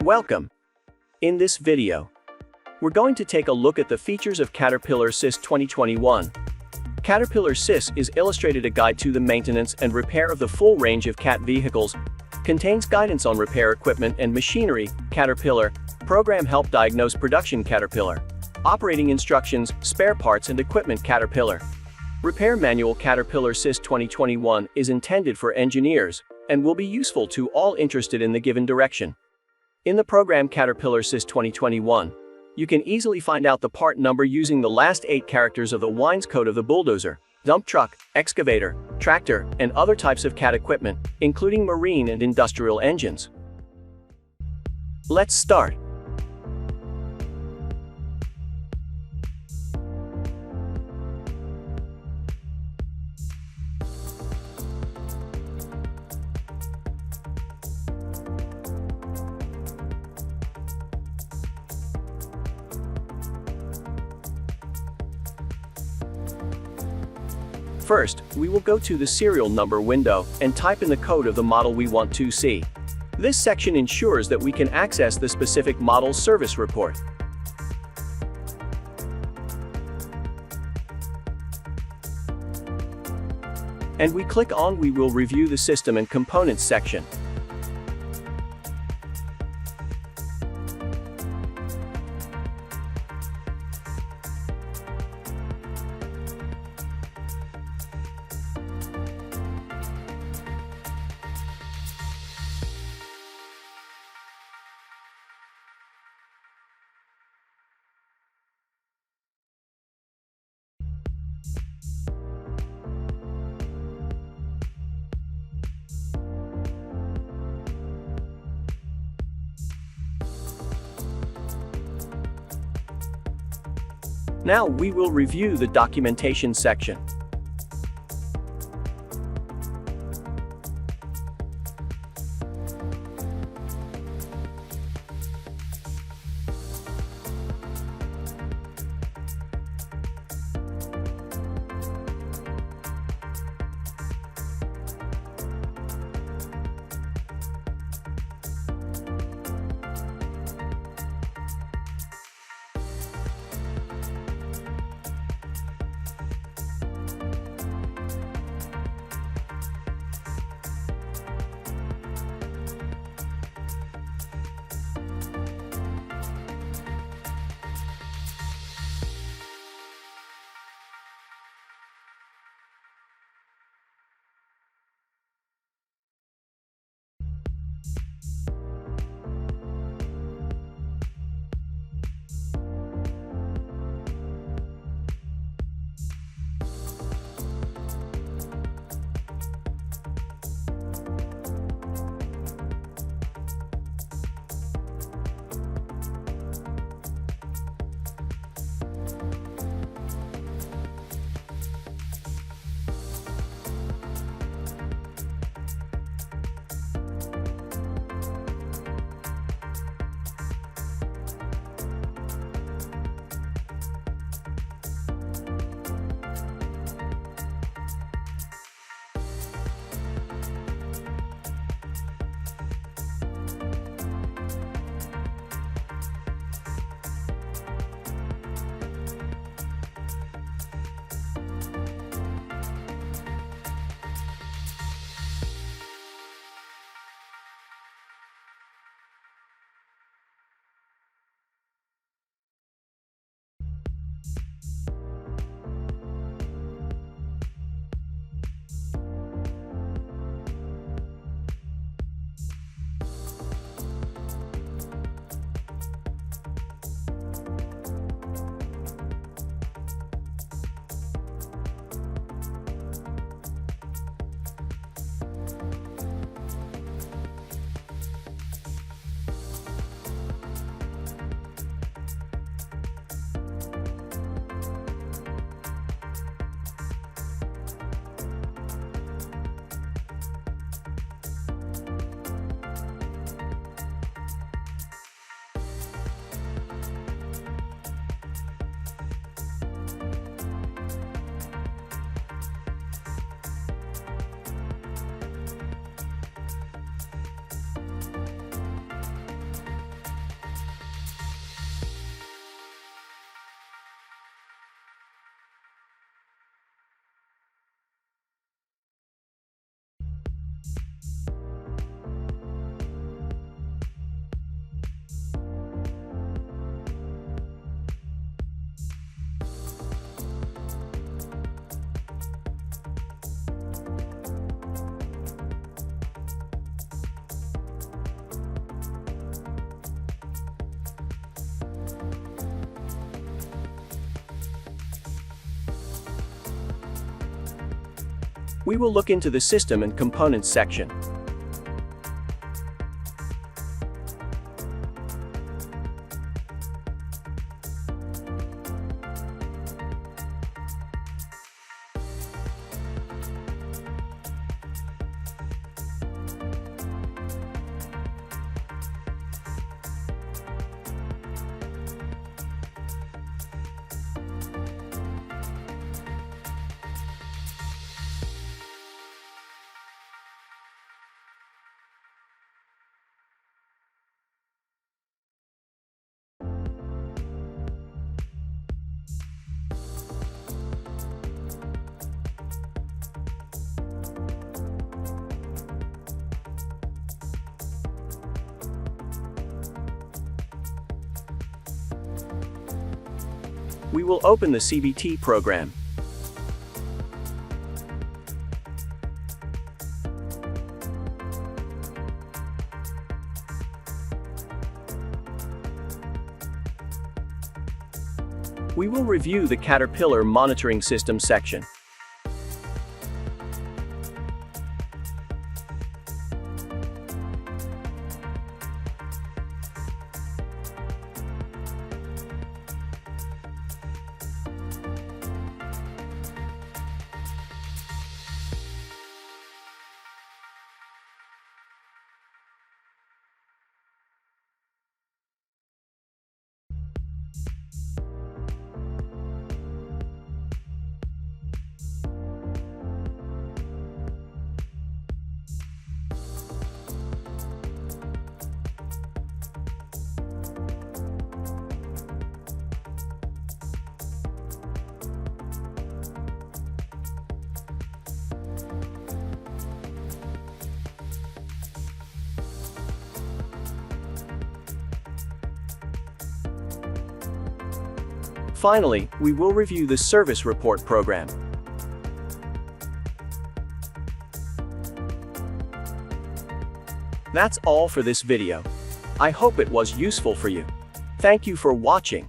Welcome! In this video, we're going to take a look at the features of Caterpillar SIS 2021. Caterpillar SIS is illustrated a guide to the maintenance and repair of the full range of CAT vehicles, contains guidance on repair equipment and machinery, Caterpillar, program help diagnose production Caterpillar, operating instructions, spare parts and equipment Caterpillar. Repair manual Caterpillar SIS 2021 is intended for engineers and will be useful to all interested in the given direction. In the program Caterpillar SIS 2021, you can easily find out the part number using the last 8 characters of the WINS code of the bulldozer, dump truck, excavator, tractor, and other types of CAT equipment, including marine and industrial engines. Let's start. First, we will go to the serial number window and type in the code of the model we want to see. This section ensures that we can access the specific model service report. And we click on We will review the system and components section. Now we will review the documentation section. We will look into the system and components section. We will open the CBT program. We will review the Caterpillar monitoring system section. Finally, we will review the service report program. That's all for this video. I hope it was useful for you. Thank you for watching.